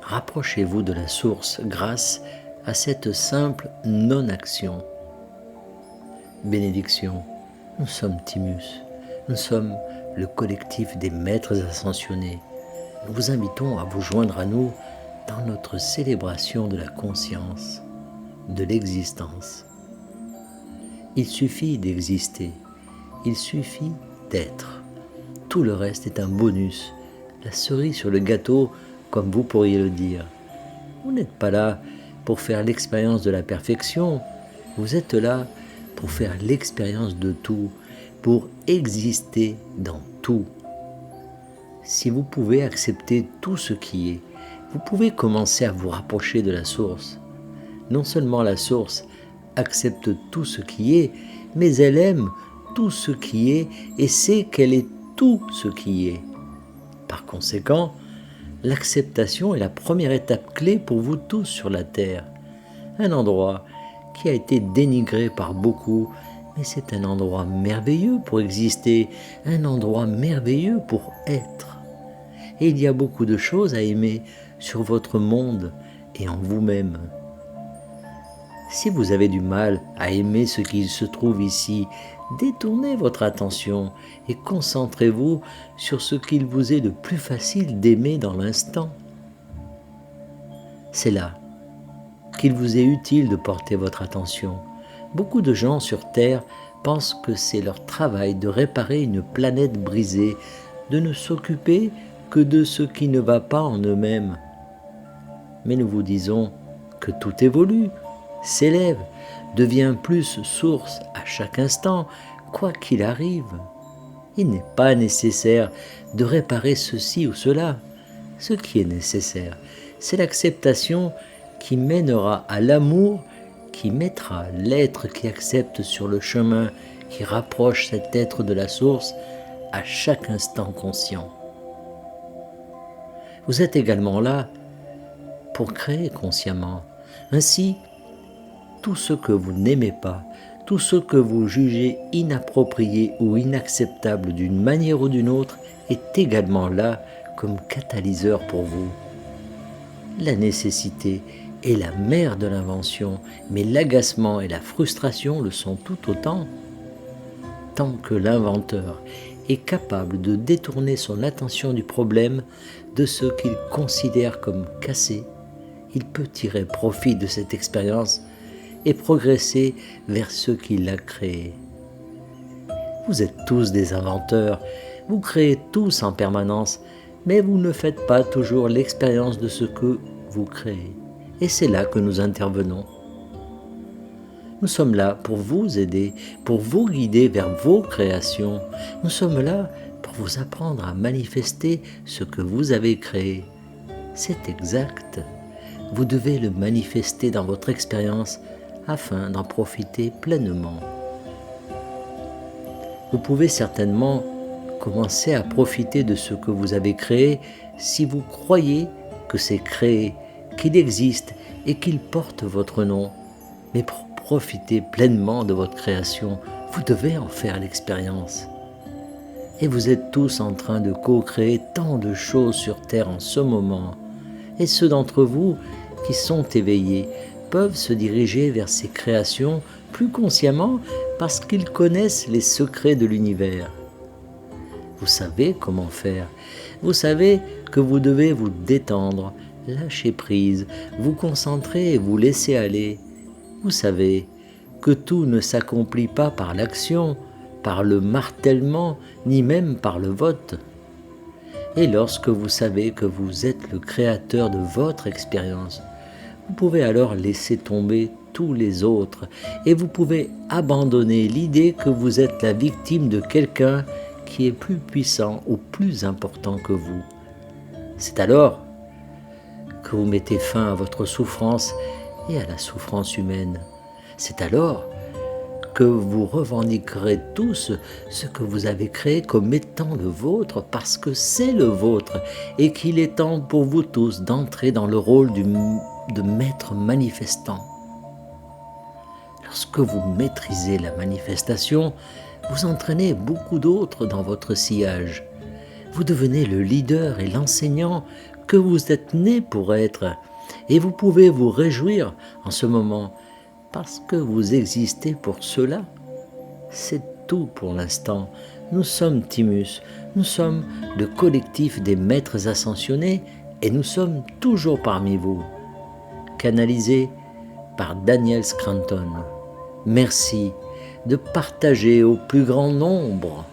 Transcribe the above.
rapprochez-vous de la source grâce à cette simple non-action. Bénédiction, nous sommes Timus, nous sommes le collectif des maîtres ascensionnés. Nous vous invitons à vous joindre à nous dans notre célébration de la conscience, de l'existence. Il suffit d'exister, il suffit d'être. Tout le reste est un bonus, la cerise sur le gâteau, comme vous pourriez le dire. Vous n'êtes pas là pour faire l'expérience de la perfection, vous êtes là pour faire l'expérience de tout, pour exister dans tout. Si vous pouvez accepter tout ce qui est, vous pouvez commencer à vous rapprocher de la source. Non seulement la source accepte tout ce qui est, mais elle aime tout ce qui est et sait qu'elle est tout ce qui est. Par conséquent, l'acceptation est la première étape clé pour vous tous sur la Terre. Un endroit qui a été dénigré par beaucoup, mais c'est un endroit merveilleux pour exister, un endroit merveilleux pour être. Et il y a beaucoup de choses à aimer sur votre monde et en vous-même. Si vous avez du mal à aimer ce qui se trouve ici, détournez votre attention et concentrez-vous sur ce qu'il vous est le plus facile d'aimer dans l'instant. C'est là qu'il vous est utile de porter votre attention. Beaucoup de gens sur Terre pensent que c'est leur travail de réparer une planète brisée, de ne s'occuper que de ce qui ne va pas en eux-mêmes. Mais nous vous disons que tout évolue, s'élève, devient plus source à chaque instant, quoi qu'il arrive. Il n'est pas nécessaire de réparer ceci ou cela. Ce qui est nécessaire, c'est l'acceptation qui mènera à l'amour, qui mettra l'être qui accepte sur le chemin, qui rapproche cet être de la source à chaque instant conscient. Vous êtes également là pour créer consciemment. Ainsi, tout ce que vous n'aimez pas, tout ce que vous jugez inapproprié ou inacceptable d'une manière ou d'une autre est également là comme catalyseur pour vous. La nécessité est la mère de l'invention, mais l'agacement et la frustration le sont tout autant. Tant que l'inventeur est capable de détourner son attention du problème, de ce qu'il considère comme cassé, il peut tirer profit de cette expérience et progresser vers ce qui l'a créé. Vous êtes tous des inventeurs, vous créez tous en permanence, mais vous ne faites pas toujours l'expérience de ce que vous créez. Et c'est là que nous intervenons. Nous sommes là pour vous aider, pour vous guider vers vos créations. Nous sommes là pour vous apprendre à manifester ce que vous avez créé. C'est exact. Vous devez le manifester dans votre expérience afin d'en profiter pleinement. Vous pouvez certainement commencer à profiter de ce que vous avez créé si vous croyez que c'est créé, qu'il existe et qu'il porte votre nom. Mais pour profiter pleinement de votre création, vous devez en faire l'expérience. Et vous êtes tous en train de co-créer tant de choses sur Terre en ce moment. Et ceux d'entre vous qui sont éveillés peuvent se diriger vers ces créations plus consciemment parce qu'ils connaissent les secrets de l'univers. Vous savez comment faire. Vous savez que vous devez vous détendre, lâcher prise, vous concentrer et vous laisser aller. Vous savez que tout ne s'accomplit pas par l'action, par le martèlement, ni même par le vote. Et lorsque vous savez que vous êtes le créateur de votre expérience, vous pouvez alors laisser tomber tous les autres et vous pouvez abandonner l'idée que vous êtes la victime de quelqu'un qui est plus puissant ou plus important que vous. C'est alors que vous mettez fin à votre souffrance et à la souffrance humaine. C'est alors que vous revendiquerez tous ce que vous avez créé comme étant le vôtre parce que c'est le vôtre et qu'il est temps pour vous tous d'entrer dans le rôle de maître manifestant. Lorsque vous maîtrisez la manifestation, vous entraînez beaucoup d'autres dans votre sillage. Vous devenez le leader et l'enseignant que vous êtes né pour être. Et vous pouvez vous réjouir en ce moment parce que vous existez pour cela. C'est tout pour l'instant. Nous sommes Timus, nous sommes le collectif des maîtres ascensionnés et nous sommes toujours parmi vous. Canalisé par Daniel Scranton. Merci de partager au plus grand nombre